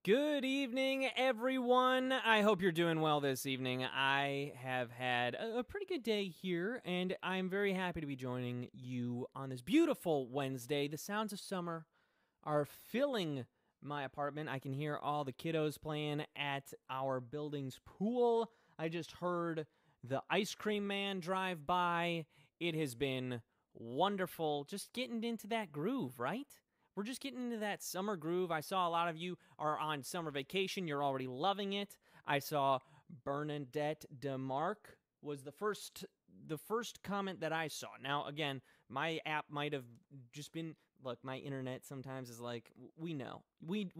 Good evening, everyone. I hope you're doing well this evening. I have had a pretty good day here, and I'm very happy to be joining you on this beautiful Wednesday. The sounds of summer are filling my apartment. I can hear all the kiddos playing at our building's pool. I just heard the ice cream man drive by. It has been wonderful just getting into that groove, right? We're just getting into that summer groove. I saw a lot of you are on summer vacation. You're already loving it. I saw Bernadette DeMarc was the first comment that I saw. Now, again, my app might have just been, look, my internet sometimes is like, we know. We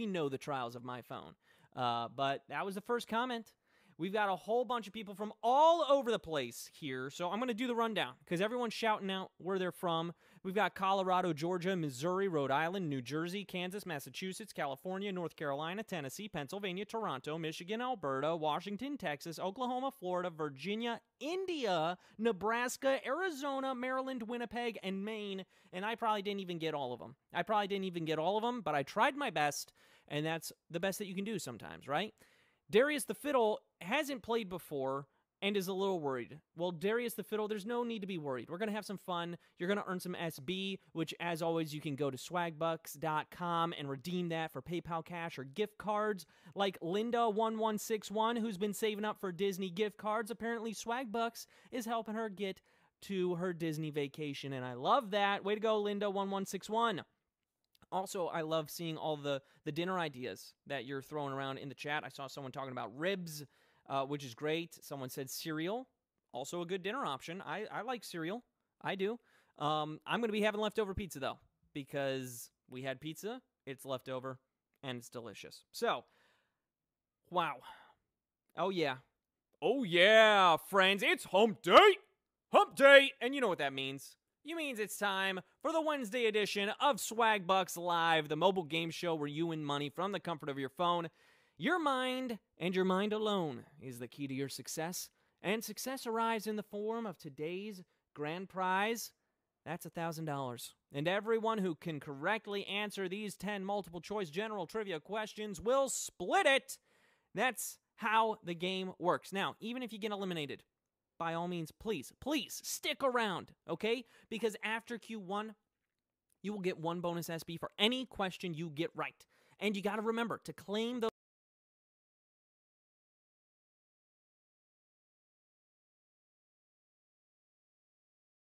know the trials of my phone. But that was the first comment. We've got a whole bunch of people from all over the place here, so I'm going to do the rundown because everyone's shouting out where they're from. We've got Colorado, Georgia, Missouri, Rhode Island, New Jersey, Kansas, Massachusetts, California, North Carolina, Tennessee, Pennsylvania, Toronto, Michigan, Alberta, Washington, Texas, Oklahoma, Florida, Virginia, India, Nebraska, Arizona, Maryland, Winnipeg, and Maine, and I probably didn't even get all of them. But I tried my best, and that's the best that you can do sometimes, right? Darius the Fiddle hasn't played before and is a little worried. Well, Darius the Fiddle, there's no need to be worried. We're going to have some fun. You're going to earn some SB, which, as always, you can go to swagbucks.com and redeem that for PayPal cash or gift cards. Like Linda1161, who's been saving up for Disney gift cards. Apparently, Swagbucks is helping her get to her Disney vacation, and I love that. Way to go, Linda1161. Also, I love seeing all the dinner ideas that you're throwing around in the chat. I saw someone talking about ribs, which is great. Someone said cereal, also a good dinner option. I like cereal. I do. I'm going to be having leftover pizza, though, because we had pizza, it's leftover, and it's delicious. So, wow. Oh, yeah. Oh, yeah, friends. It's hump day. Hump day. And you know what that means. It means it's time for the Wednesday edition of Swagbucks Live, the mobile game show where you win money from the comfort of your phone. Your mind and your mind alone is the key to your success, and success arrives in the form of today's grand prize. That's $1,000. And everyone who can correctly answer these 10 multiple-choice general trivia questions will split it. That's how the game works. Now, even if you get eliminated, by all means, please stick around, okay? Because after Q1, you will get one bonus SB for any question you get right. And you got to remember to claim those.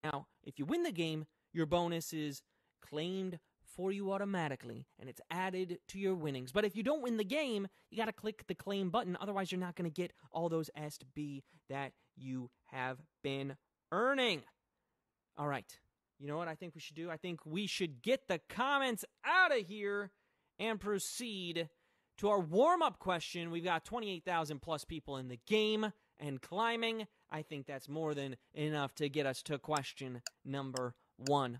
Now, if you win the game, your bonus is claimed for you automatically, and it's added to your winnings. But if you don't win the game, you got to click the claim button. Otherwise, you're not going to get all those SB that you have been earning. All right. You know what I think we should do? I think we should get the comments out of here and proceed to our warm-up question. We've got 28,000 plus people in the game and climbing. I think that's more than enough to get us to question number 1.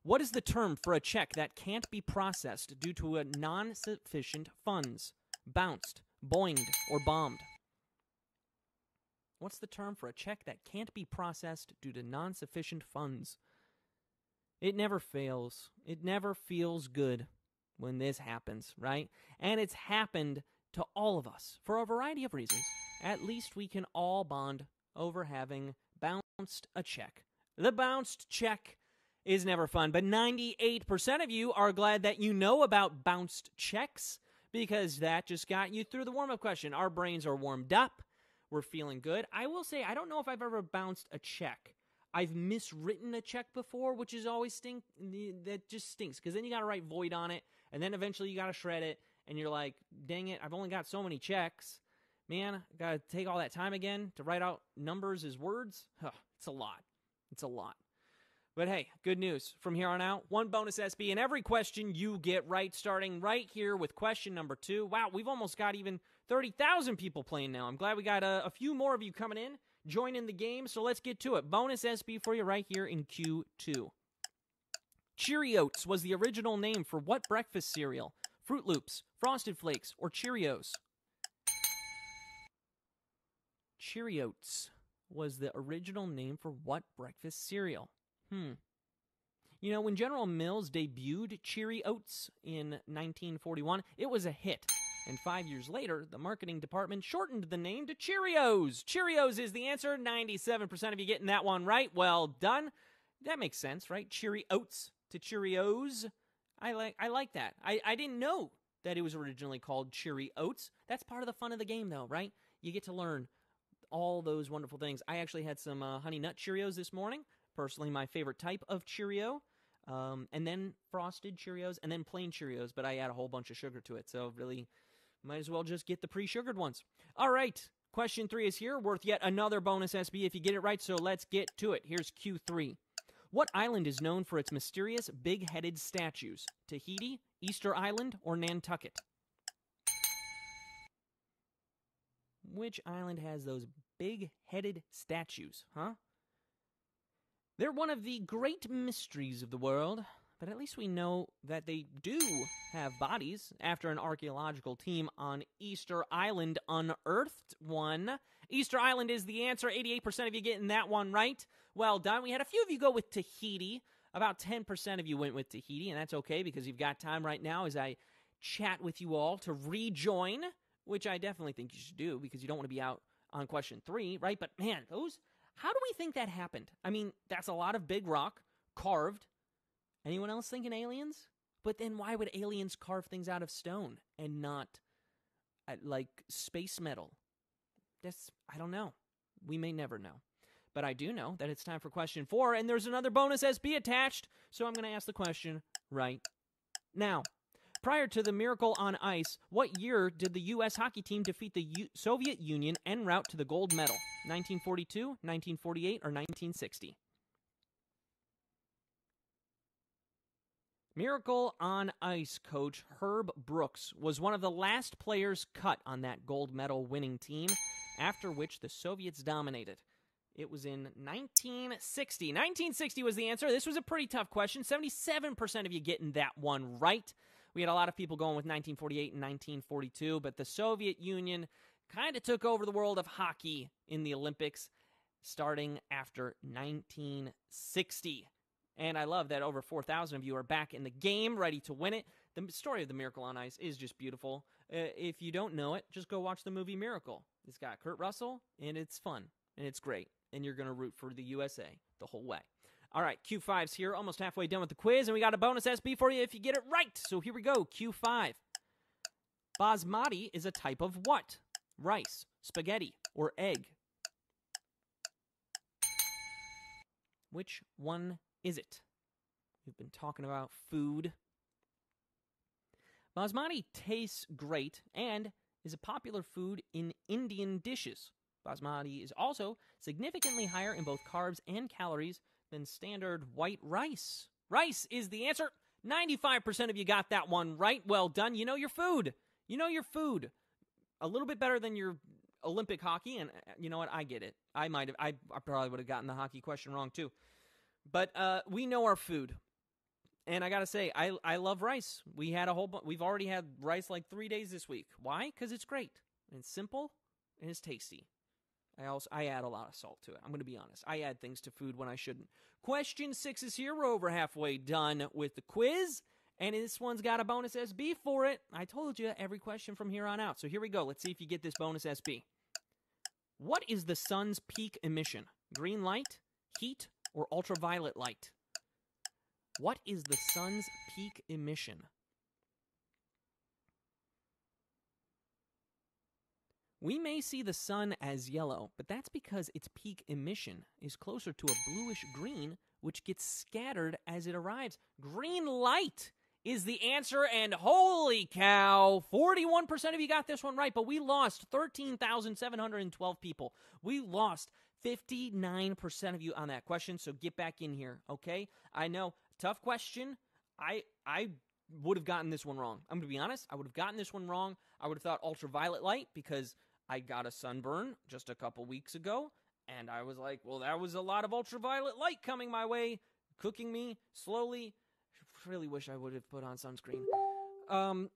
What is the term for a check that can't be processed due to a non-sufficient funds? Bounced, boinged, or bombed? What's the term for a check that can't be processed due to non-sufficient funds? It never fails. It never feels good when this happens, right? And it's happened to all of us for a variety of reasons. At least we can all bond over having bounced a check. The bounced check is never fun, but 98% of you are glad that you know about bounced checks because that just got you through the warm-up question. Our brains are warmed up. We're feeling good. I will say, I don't know if I've ever bounced a check. I've miswritten a check before, which is always that just stinks because then you got to write void on it, and then eventually you got to shred it, and you're like, dang it, I've only got so many checks. Man, got to take all that time again to write out numbers as words? It's a lot. It's a lot. But hey, good news. From here on out, one bonus SB in every question you get right, starting right here with question number 2. Wow, we've almost got even 30,000 people playing now. I'm glad we got a few more of you coming in, joining the game, so let's get to it. Bonus SB for you right here in Q2. Cheerios was the original name for what breakfast cereal? Fruit Loops, Frosted Flakes, or Cheerios? Cheerios was the original name for what breakfast cereal? You know, when General Mills debuted Cheery Oats in 1941, it was a hit. And 5 years later, the marketing department shortened the name to Cheerios. Cheerios is the answer. 97% of you getting that one right. Well done. That makes sense, right? Cheery Oats to Cheerios. I like that. I didn't know that it was originally called Cheery Oats. That's part of the fun of the game, though, right? You get to learn all those wonderful things. I actually had some Honey Nut Cheerios this morning. Personally, my favorite type of Cheerio. And then Frosted Cheerios, and then plain Cheerios, but I add a whole bunch of sugar to it, so really might as well just get the pre-sugared ones. All right, question 3 is here, worth yet another bonus SB if you get it right, so let's get to it. Here's Q3. What island is known for its mysterious big-headed statues? Tahiti, Easter Island, or Nantucket? Which island has those big-headed statues, huh? They're one of the great mysteries of the world, but at least we know that they do have bodies after an archaeological team on Easter Island unearthed one. Easter Island is the answer. 88% of you getting that one right. Well done. We had a few of you go with Tahiti. About 10% of you went with Tahiti, and that's okay because you've got time right now as I chat with you all to rejoin, which I definitely think you should do because you don't want to be out on question 3, right? But man, those... How do we think that happened? I mean, that's a lot of big rock carved. Anyone else thinking aliens? But then why would aliens carve things out of stone and not like space metal? I don't know. We may never know. But I do know that it's time for question 4, and there's another bonus SB attached, so I'm going to ask the question right now. Prior to the Miracle on Ice, what year did the U.S. hockey team defeat the Soviet Union en route to the gold medal? 1942, 1948, or 1960? Miracle on Ice coach Herb Brooks was one of the last players cut on that gold medal winning team, after which the Soviets dominated. It was in 1960. 1960 was the answer. This was a pretty tough question. 77% of you getting that one right. We had a lot of people going with 1948 and 1942, but the Soviet Union kind of took over the world of hockey in the Olympics starting after 1960. And I love that over 4,000 of you are back in the game, ready to win it. The story of the Miracle on Ice is just beautiful. If you don't know it, just go watch the movie Miracle. It's got Kurt Russell, and it's fun, and it's great. And you're going to root for the USA the whole way. All right, Q5's here, almost halfway done with the quiz, and we got a bonus SB for you if you get it right. So here we go, Q5. Basmati is a type of what? Rice, spaghetti, or egg? Which one is it? We've been talking about food. Basmati tastes great and is a popular food in Indian dishes. Basmati is also significantly higher in both carbs and calories than standard white rice. Rice is the answer. 95% of you got that one right. Well done. You know your food. You know your food. A little bit better than your Olympic hockey, and you know what? I get it. I probably would have gotten the hockey question wrong too. But we know our food. And I got to say, I love rice. We've already had rice like 3 days this week. Why? Because it's great. And it's simple, and it's tasty. I add a lot of salt to it. I'm going to be honest. I add things to food when I shouldn't. Question 6 is here. We're over halfway done with the quiz. And this one's got a bonus SB for it. I told you every question from here on out. So here we go. Let's see if you get this bonus SB. What is the sun's peak emission? Green light, heat, or ultraviolet light? What is the sun's peak emission? We may see the sun as yellow, but that's because its peak emission is closer to a bluish green, which gets scattered as it arrives. Green light is the answer, and holy cow, 41% of you got this one right, but we lost 13,712 people. We lost 59% of you on that question, so get back in here, okay? I know, tough question. I would have gotten this one wrong. I'm going to be honest. I would have gotten this one wrong. I would have thought ultraviolet light because I got a sunburn just a couple weeks ago, and I was like, well, that was a lot of ultraviolet light coming my way, cooking me slowly. I really wish I would have put on sunscreen.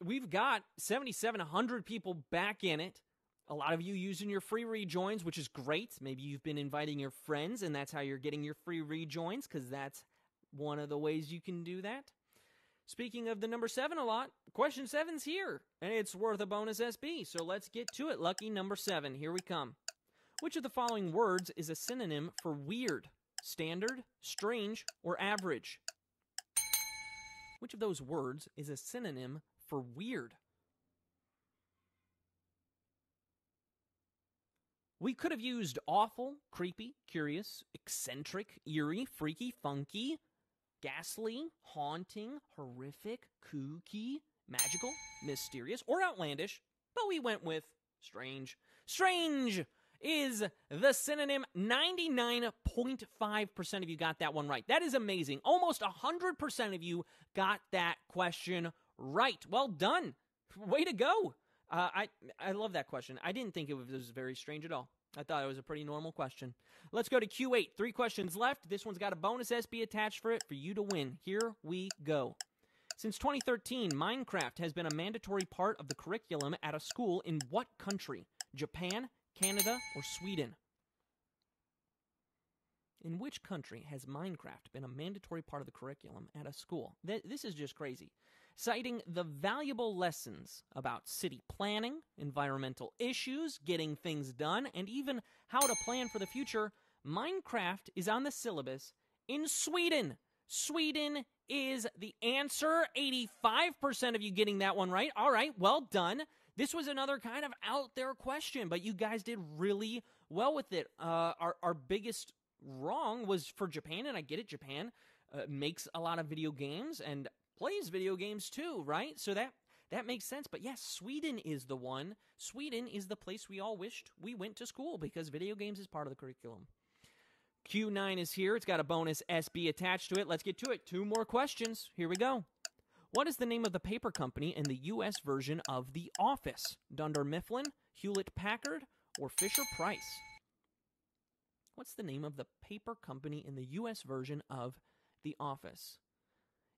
We've got 7,700 people back in it. A lot of you using your free rejoins, which is great. Maybe you've been inviting your friends, and that's how you're getting your free rejoins, because that's one of the ways you can do that. Speaking of the number 7 a lot, question 7's here, and it's worth a bonus SB, so let's get to it. Lucky number 7, here we come. Which of the following words is a synonym for weird, standard, strange, or average? Which of those words is a synonym for weird? We could have used awful, creepy, curious, eccentric, eerie, freaky, funky, ghastly, haunting, horrific, kooky, magical, mysterious, or outlandish, but we went with strange. Strange is the synonym. 99.5% of you got that one right. That is amazing. Almost 100% of you got that question right. Well done. Way to go. I love that question. I didn't think it was very strange at all. I thought it was a pretty normal question. Let's go to Q8. 3 questions left. This one's got a bonus SB attached for it for you to win. Here we go. Since 2013, Minecraft has been a mandatory part of the curriculum at a school in what country? Japan, Canada, or Sweden? In which country has Minecraft been a mandatory part of the curriculum at a school? This is just crazy. Citing the valuable lessons about city planning, environmental issues, getting things done, and even how to plan for the future, Minecraft is on the syllabus in Sweden. Sweden is the answer. 85% of you getting that one right. All right, well done. This was another kind of out there question, but you guys did really well with it. Our biggest wrong was for Japan, and I get it. Japan makes a lot of video games and plays video games too, right? So that makes sense. But yes, Sweden is the one. Sweden is the place we all wished we went to school because video games is part of the curriculum. Q9 is here. It's got a bonus SB attached to it. Let's get to it. 2 more questions. Here we go. What is the name of the paper company in the U.S. version of The Office? Dunder Mifflin, Hewlett-Packard, or Fisher-Price? What's the name of the paper company in the U.S. version of The Office?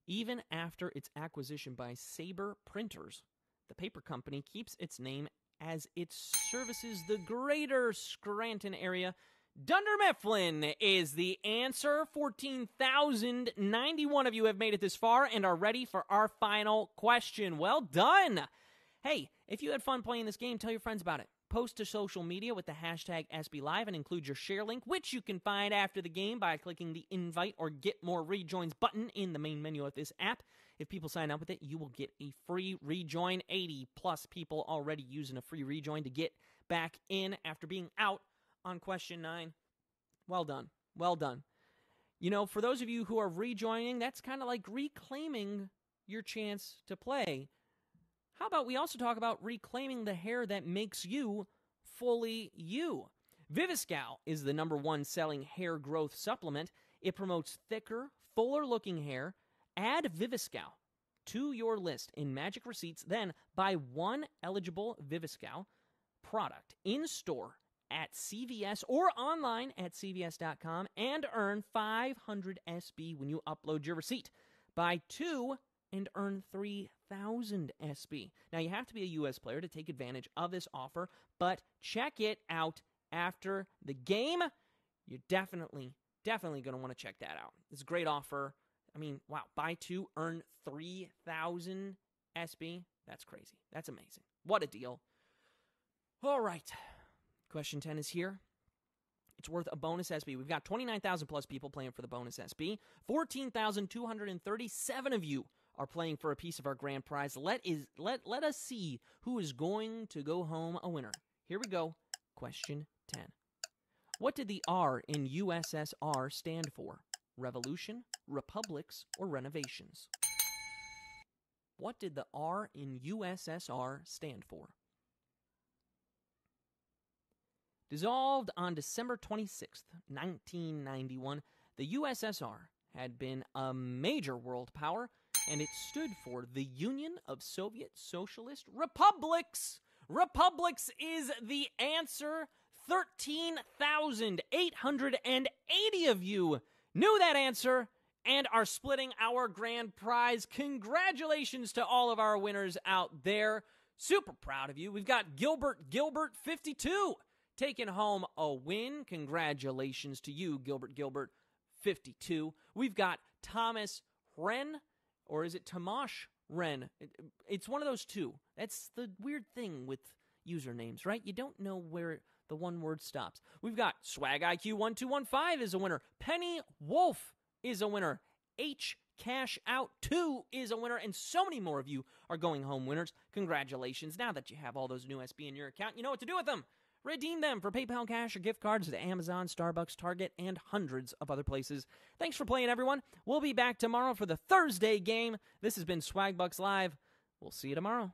Even after its acquisition by Sabre Printers, the paper company keeps its name as it services the greater Scranton area. Dunder Mifflin is the answer. 14,091 of you have made it this far and are ready for our final question. Well done. Hey, if you had fun playing this game, tell your friends about it. Post to social media with the hashtag SBLive and include your share link, which you can find after the game by clicking the invite or get more rejoins button in the main menu of this app. If people sign up with it, you will get a free rejoin. 80 plus people already using a free rejoin to get back in after being out on question 9. Well done. Well done. You know, for those of you who are rejoining, that's kind of like reclaiming your chance to play. How about we also talk about reclaiming the hair that makes you fully you? Viviscal is the #1 selling hair growth supplement. It promotes thicker, fuller-looking hair. Add Viviscal to your list in Magic Receipts, then buy 1 eligible Viviscal product in-store at CVS or online at CVS.com and earn 500 SB when you upload your receipt. Buy 2 and earn 3,000 SB. Now, you have to be a U.S. player to take advantage of this offer, but check it out after the game. You're definitely going to want to check that out. It's a great offer. I mean, wow, buy 2, earn 3,000 SB. That's crazy. That's amazing. What a deal. All right. Question 10 is here. It's worth a bonus SB. We've got 29,000 plus people playing for the bonus SB. 14,237 of you are playing for a piece of our grand prize. Let us see who is going to go home a winner. Here we go. Question 10. What did the R in USSR stand for? Revolution, republics, or renovations? What did the R in USSR stand for? Dissolved on December 26th, 1991, the USSR had been a major world power, and it stood for the Union of Soviet Socialist Republics. Republics is the answer. 13,880 of you knew that answer and are splitting our grand prize. Congratulations to all of our winners out there. Super proud of you. We've got Gilbert 52 taking home a win. Congratulations to you, Gilbert 52. We've got Thomas Ren, or is it Tomash Ren? It's one of those two. That's the weird thing with usernames, right? You don't know where the one word stops. We've got SwagIQ1215 is a winner. Penny Wolf is a winner. H Cash Out 2 is a winner, and so many more of you are going home winners. Congratulations. Now that you have all those new SB in your account, you know what to do with them. Redeem them for PayPal cash or gift cards to Amazon, Starbucks, Target, and hundreds of other places. Thanks for playing, everyone. We'll be back tomorrow for the Thursday game. This has been Swagbucks Live. We'll see you tomorrow.